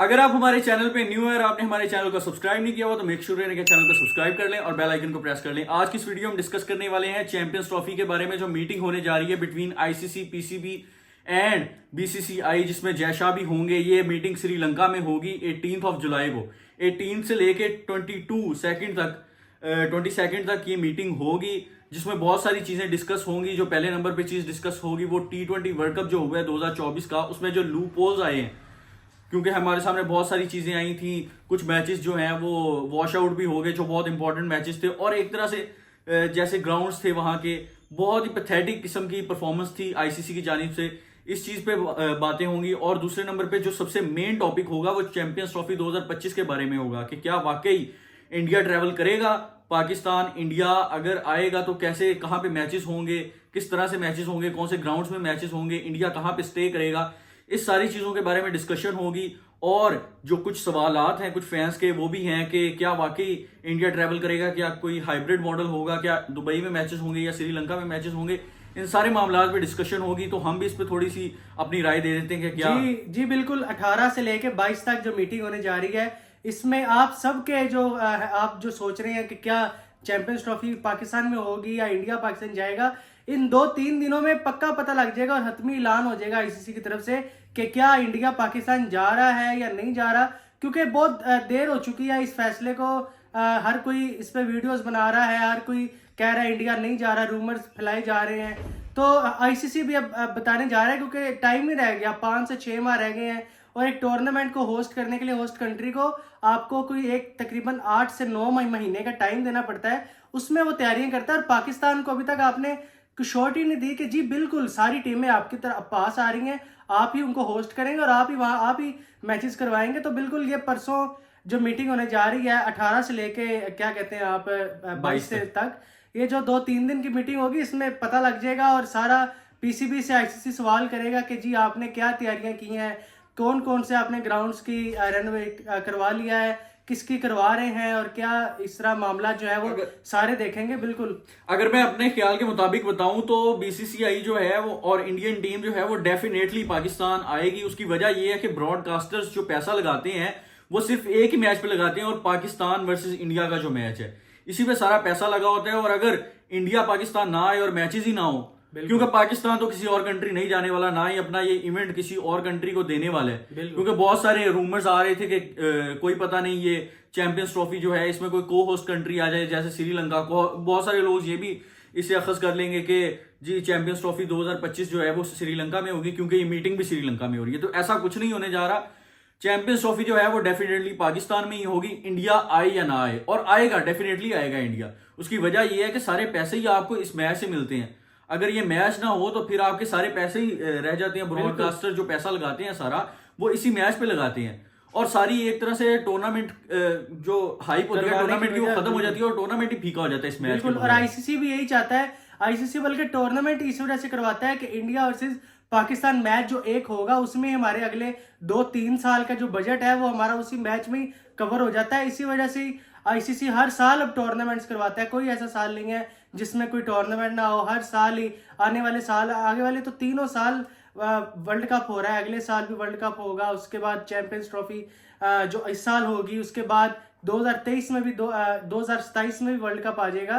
अगर आप हमारे चैनल पे न्यू है और आपने हमारे चैनल को सब्सक्राइब नहीं किया हुआ तो मेक श्योर रहने के चैनल को सब्सक्राइब कर लें और बेल आइकन को प्रेस कर लें। आज की इस वीडियो में डिस्कस करने वाले हैं चैंपियंस ट्रॉफी के बारे में, जो मीटिंग होने जा रही है between ICC, PCB and BCCI, जिसमें जय शाह भी होंगे। ये मीटिंग श्रीलंका में होगी 18 जुलाई को। 18 से लेके 22 तक ये मीटिंग होगी, जिसमें बहुत सारी चीजें डिस्कस होंगी। जो पहले नंबर पे चीज डिस्कस होगी वो T20 वर्ल्ड कप जो हुआ है 2024 का, उसमें जो लूप होल्स आए हैं, क्योंकि हमारे सामने बहुत सारी चीजें आई थी। कुछ मैचेस जो हैं वो वॉश आउट भी हो गए, जो बहुत इंपॉर्टेंट मैचेस थे, और एक तरह से जैसे ग्राउंड्स थे वहां के, बहुत ही पैथेटिक किस्म की परफॉर्मेंस थी आईसीसी की जानिब से। इस चीज पे बातें होंगी। और दूसरे नंबर पे जो सबसे मेन टॉपिक होगा वो चैंपियंस ट्रॉफी 2025 के बारे में होगा कि क्या वाकई इंडिया ट्रैवल करेगा, पाकिस्तान इंडिया अगर आएगा तो कैसे, कहाँ पे मैचेस होंगे, किस तरह से मैचेस होंगे, कौन से ग्राउंड्स में मैचेस होंगे, इंडिया कहाँ पे स्टे करेगा, इस सारी चीजों के बारे में डिस्कशन होगी। और जो कुछ सवालात हैं कुछ फैंस के, वो भी हैं कि क्या वाकई इंडिया ट्रैवल करेगा, क्या कोई हाइब्रिड मॉडल होगा, क्या दुबई में मैचेस होंगे या श्रीलंका में मैचेस होंगे। इन सारे मामलों पे डिस्कशन होगी, तो हम भी इस पे थोड़ी सी अपनी राय दे देते हैं कि क्या। जी बिल्कुल। 18 से लेके 22 तक जो मीटिंग होने जा रही है, इसमें आप सबके जो आप जो सोच रहे हैं कि क्या चैंपियंस ट्रॉफी पाकिस्तान में होगी या इंडिया पाकिस्तान जाएगा, इन 2-3 दिनों में पक्का पता लग जाएगा और हतमी ऐलान हो जाएगा आईसीसी की तरफ से कि क्या इंडिया पाकिस्तान जा रहा है या नहीं जा रहा। क्योंकि बहुत देर हो चुकी है इस फैसले को, हर कोई इस पे वीडियोस बना रहा है, हर कोई कह रहा है इंडिया नहीं जा रहा, रूमर्स फैलाए जा रहे हैं। तो आईसीसी भी अब बताने जा रहा है, क्योंकि टाइम नहीं रह गया, 5 से 6 माह रह गए हैं। और एक टूर्नामेंट को होस्ट करने के लिए होस्ट कंट्री को आपको कोई एक तकरीबन 8 से 9 महीने का टाइम देना पड़ता है, उसमें वो तैयारियां करता है। और पाकिस्तान को अभी तक आपने शॉर्ट ही नहीं दी कि जी बिल्कुल सारी टीमें आपकी तरफ पास आ रही हैं, आप ही उनको होस्ट करेंगे और आप ही मैचेस करवाएंगे। तो बिल्कुल ये परसों जो मीटिंग होने जा रही है 18 से लेके क्या कहते हैं आप 22 तक, ये जो 2-3 दिन की मीटिंग होगी, इसमें पता लग जाएगा। और सारा पीसीबी से आईसीसी सवाल करेगा कि जी आपने क्या तैयारियां की हैं, कौन कौन से आपने ग्राउंड्स की रेनोवेट करवा लिया है, किसकी करवा रहे हैं, और क्या इस तरह मामला जो है वो सारे देखेंगे। बिल्कुल। अगर मैं अपने ख्याल के मुताबिक बताऊं तो बीसीसीआई जो है वो और इंडियन टीम जो है वो डेफिनेटली पाकिस्तान आएगी। उसकी वजह ये है कि ब्रॉडकास्टर्स जो पैसा लगाते हैं वो सिर्फ एक ही मैच पे लगाते हैं, और पाकिस्तान वर्सेस इंडिया का जो मैच है इसी पे सारा पैसा लगा होता है। और अगर इंडिया पाकिस्तान ना आए और मैचेस ही ना हो, क्योंकि पाकिस्तान तो किसी और कंट्री नहीं जाने वाला, ना ही अपना ये इवेंट किसी और कंट्री को देने वाले हैं। क्योंकि बहुत सारे रूमर्स आ रहे थे कि कोई पता नहीं ये चैंपियंस ट्रॉफी जो है इसमें कोई को होस्ट कंट्री आ जाए, जैसे श्रीलंका को। बहुत सारे लोग ये भी इसे अखज कर लेंगे कि जी चैंपियंस ट्रॉफी 2025 जो है वो श्रीलंका में होगी, क्योंकि ये मीटिंग भी श्रीलंका में हो रही है। तो ऐसा कुछ नहीं होने जा रहा। चैंपियंस ट्रॉफी जो है वो डेफिनेटली पाकिस्तान में ही होगी, इंडिया आए या ना आए। और आएगा, डेफिनेटली आएगा इंडिया। उसकी वजह यह है कि सारे पैसे ही आपको इस मैच से मिलते हैं। अगर ये मैच ना हो तो फिर आपके सारे पैसे ही रह जाते हैं। ब्रॉडकास्टर जो पैसा लगाते हैं सारा वो इसी मैच पे लगाते हैं, और सारी एक तरह से टूर्नामेंट जो हाइप होती है टूर्नामेंट की वो खत्म हो जाती है, और टूर्नामेंट ही फीका हो जाता है इस मैच में। और आईसीसी भी यही चाहता है। आईसीसी बल्कि टूर्नामेंट इस वजह से करवाता है कि इंडिया वर्सेस पाकिस्तान मैच जो एक होगा, उसमें हमारे अगले 2-3 साल का जो बजट है वो हमारा उसी मैच में ही कवर हो जाता है। इसी वजह से आईसीसी हर साल अब टूर्नामेंट्स करवाता है। कोई ऐसा साल नहीं है जिसमें कोई टूर्नामेंट ना हो। हर साल ही आने वाले साल, आगे वाले तो तीनों साल वर्ल्ड कप हो रहा है, अगले साल भी वर्ल्ड कप होगा, उसके बाद चैंपियंस ट्रॉफी जो इस साल होगी, उसके बाद 2023 में भी 2027 में भी वर्ल्ड कप आ जाएगा।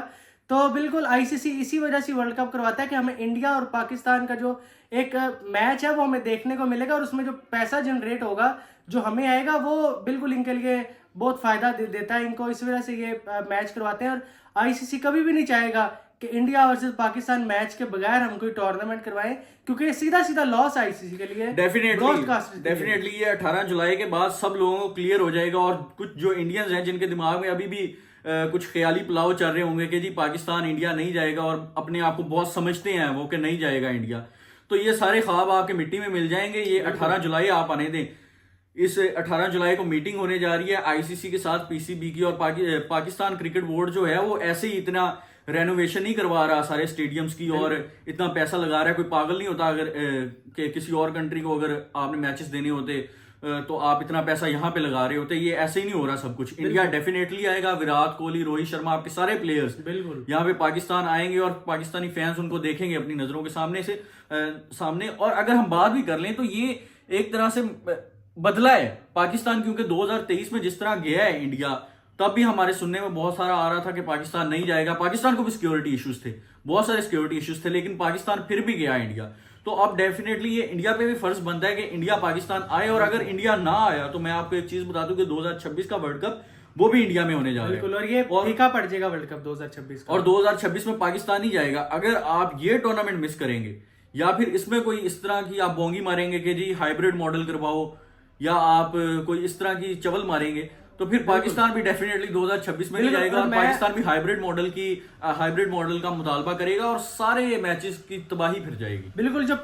तो बिल्कुल आईसीसी इसी वजह से वर्ल्ड कप करवाता है कि हमें इंडिया और पाकिस्तान का जो एक मैच है वो हमें देखने को मिलेगा, और उसमें जो पैसा जनरेट होगा जो हमें आएगा वो बिल्कुल इनके लिए बहुत फायदा देता है इनको। इस वजह से ये मैच करवाते हैं। और आईसीसी कभी भी नहीं चाहेगा कि इंडिया वर्सेस पाकिस्तान मैच के बगैर हम कोई टूर्नामेंट करवाएं, क्योंकि ये सीधा सीधा लॉस आईसीसी के लिए। डेफिनेटली ये 18 जुलाई के बाद सब लोगों को क्लियर हो जाएगा। और कुछ जो इंडियंस हैं जिनके दिमाग में अभी भी कुछ ख्याली पुलाव चल रहे होंगे कि जी पाकिस्तान इंडिया नहीं जाएगा, और अपने आप को बहुत समझते हैं वो कि नहीं जाएगा इंडिया, तो ये सारे ख्वाब आपके मिट्टी में मिल जाएंगे। ये 18 जुलाई आप आने दें। इस 18 जुलाई को मीटिंग होने जा रही है आईसीसी के साथ पीसीबी की। और पाकिस्तान क्रिकेट बोर्ड जो है वो ऐसे ही इतना रेनोवेशन नहीं करवा रहा सारे स्टेडियम्स की, और इतना पैसा लगा रहा है। कोई पागल नहीं होता अगर कि किसी और कंट्री को अगर आपने मैचेस देने होते तो आप इतना पैसा यहाँ पे लगा रहे होते। ये ऐसे ही नहीं हो रहा सब कुछ। इंडिया डेफिनेटली आएगा, विराट कोहली, रोहित शर्मा, आपके सारे प्लेयर्स बिल्कुल यहाँ पे पाकिस्तान आएंगे, और पाकिस्तानी फैंस उनको देखेंगे अपनी नजरों के सामने। और अगर हम बात भी कर लें तो ये एक तरह से बदला है पाकिस्तान, क्योंकि 2023 में जिस तरह गया है इंडिया, तब भी हमारे सुनने में बहुत सारा आ रहा था कि पाकिस्तान नहीं जाएगा। पाकिस्तान को भी सिक्योरिटी इश्यूज थे, बहुत सारे सिक्योरिटी इश्यूज थे, लेकिन पाकिस्तान फिर भी गया इंडिया। तो अब डेफिनेटली ये इंडिया पे भी फर्ज बनता है कि इंडिया पाकिस्तान आए, और अगर इंडिया ना आया तो मैं आपको एक चीज बता दूं कि 2026 का वर्ल्ड कप वो भी इंडिया में होने जा रहा है। बिल्कुल, और ये फीका पड़ जाएगा वर्ल्ड कप 2026 का। और 2026 में पाकिस्तान ही जाएगा। अगर आप ये टूर्नामेंट मिस करेंगे, या फिर इसमें कोई इस तरह की आप बोंगी मारेंगे कि जी हाइब्रिड मॉडल करवाओ, या आप कोई इस तरह की चवल मारेंगे, तो फिर पाकिस्तान भी डेफिनेटली 2026 में नहीं जाएगा, और पाकिस्तान भी हाइब्रिड मॉडल का मुतालबा करेगा, और सारे मैचेस की तबाही फिर जाएगी। बिल्कुल, जो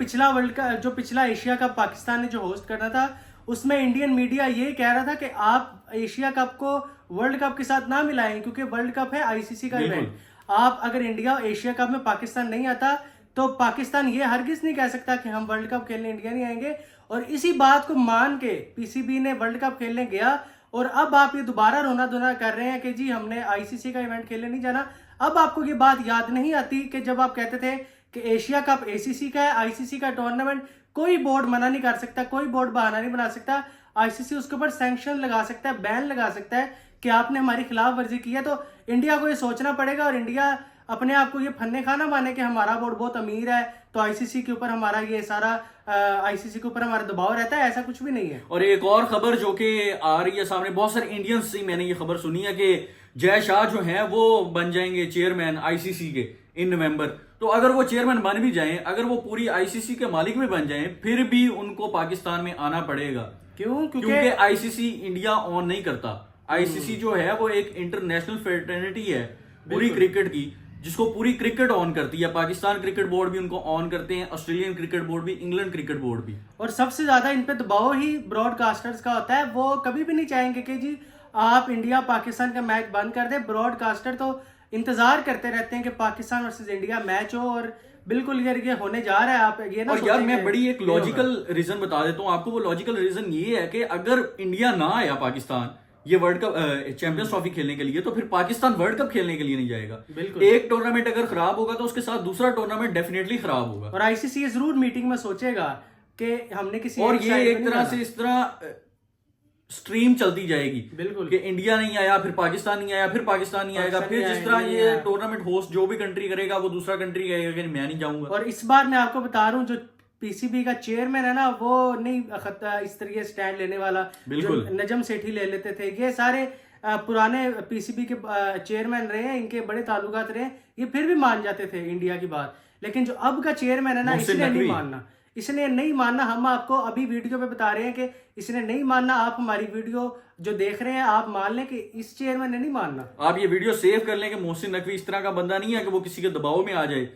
पिछला एशिया कप पाकिस्तान ने जो होस्ट करना था, उसमें इंडियन मीडिया ये कह रहा था कि आप एशिया कप को वर्ल्ड कप के साथ ना मिलाएं, क्योंकि वर्ल्ड कप है आईसीसी का इवेंट। आप अगर इंडिया एशिया कप में पाकिस्तान नहीं आता तो पाकिस्तान ये हरगिज नहीं कह सकता कि हम वर्ल्ड कप खेलने इंडिया नहीं आएंगे। और इसी बात को मान के पीसीबी ने वर्ल्ड कप खेलने गया, और अब आप ये दोबारा रोना धोना कर रहे हैं कि जी हमने आईसीसी का इवेंट खेलने नहीं जाना। अब आपको ये बात याद नहीं आती कि जब आप कहते थे कि एशिया कप एसीसी का है, आईसीसी का टूर्नामेंट कोई बोर्ड मना नहीं कर सकता, कोई बोर्ड बहाना नहीं बना सकता। आईसीसी उसके ऊपर सैंक्शन लगा सकता है, बैन लगा सकता है कि आपने हमारी खिलाफ वर्जी की है। तो इंडिया को ये सोचना पड़ेगा, और इंडिया अपने आप को ये फन्ने खाना माने कि हमारा बोर्ड बहुत अमीर है तो आईसीसी के ऊपर हमारा ये सारा आईसीसी के ऊपर हमारा दबाव रहता है। ऐसा कुछ भी नहीं है। और एक और खबर जो कि आ रही है सामने, बहुत सारे इंडियंस से मैंने ये खबर सुनी है कि जय शाह जो हैं वो बन जाएंगे चेयरमैन आईसीसी के इन नवंबर। तो अगर वो चेयरमैन बन भी जाएं, अगर वो पूरी आईसीसी के मालिक भी बन जाएं, फिर भी उनको पाकिस्तान में आना पड़ेगा। क्यों? क्योंकि आईसीसी इंडिया ऑन नहीं करता। आईसीसी जो है वो एक इंटरनेशनल फेडरेटरी है पूरी क्रिकेट की, जिसको पूरी क्रिकेट ऑन करती है। पाकिस्तान क्रिकेट बोर्ड भी उनको ऑन करते हैं, ऑस्ट्रेलियन क्रिकेट बोर्ड भी, इंग्लैंड क्रिकेट बोर्ड भी। और सबसे ज्यादा इन पे दबाव ही ब्रॉडकास्टर्स का होता है। वो कभी भी नहीं चाहेंगे कि जी आप इंडिया पाकिस्तान का मैच बंद कर दे। ब्रॉडकास्टर तो इंतजार करते रहते हैं कि पाकिस्तान वर्सेस इंडिया मैच हो, और बिल्कुल ये होने जा रहा है। आप ये ना, और यार मैं बड़ी एक लॉजिकल रीजन बता देता हूँ आपको। वो लॉजिकल रीजन ये है कि अगर इंडिया ना आया पाकिस्तान ये वर्ल्ड कप चैंपियंस ट्रॉफी खेलने के लिए, तो फिर पाकिस्तान वर्ल्ड कप खेलने के लिए नहीं जाएगा। बिल्कुल। एक टूर्नामेंट अगर खराब होगा तो उसके साथ दूसरा टूर्नामेंट डेफिनेटली खराब होगा। और आईसीसी जरूर मीटिंग में सोचेगा कि हमने किसी और ये एक तरह से इस तरह स्ट्रीम चलती जाएगी। बिल्कुल, कि इंडिया नहीं आया फिर पाकिस्तान नहीं आया, फिर पाकिस्तान नहीं आएगा, फिर जिस तरह ये टूर्नामेंट होस्ट जो भी कंट्री करेगा वो दूसरा कंट्री कहेगा कि मैं नहीं जाऊंगा। और इस बार मैं आपको बता रहा हूँ, जो पीसीबी का चेयरमैन है ना, वो नहीं इस तरीके स्टैंड लेने वाला। बिल्कुल, नजम सेठी ले लेते थे। ये सारे पुराने पीसीबी के चेयरमैन रहे हैं, इनके बड़े ताल्लुकात रहे हैं, ये फिर भी मान जाते थे इंडिया की बात। लेकिन जो अब का चेयरमैन है ना, इसने नहीं मानना, इसने नहीं मानना। हम आपको अभी वीडियो पे बता रहे हैं कि इसने नहीं मानना। आप हमारी वीडियो जो देख रहे हैं, आप मान लें कि इस चेयरमैन ने नहीं मानना। आप ये वीडियो सेव कर लें कि मोहसिन नकवी इस तरह का बंदा नहीं है कि वो किसी के दबाव में आ जाए,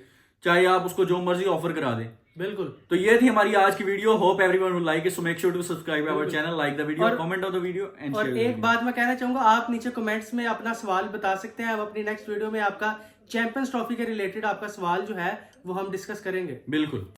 चाहे आप उसको जो मर्जी ऑफर करा दें। बिल्कुल। तो ये थी हमारी आज की video. Hope everyone will like it, so make sure to subscribe our channel, like the video, comment on the video and share. और एक बात मैं कहना चाहूंगा, आप नीचे कमेंट्स में अपना सवाल बता सकते हैं। हम अपनी नेक्स्ट वीडियो में आपका चैंपियंस ट्रॉफी के रिलेटेड आपका सवाल जो है वो हम डिस्कस करेंगे। बिल्कुल।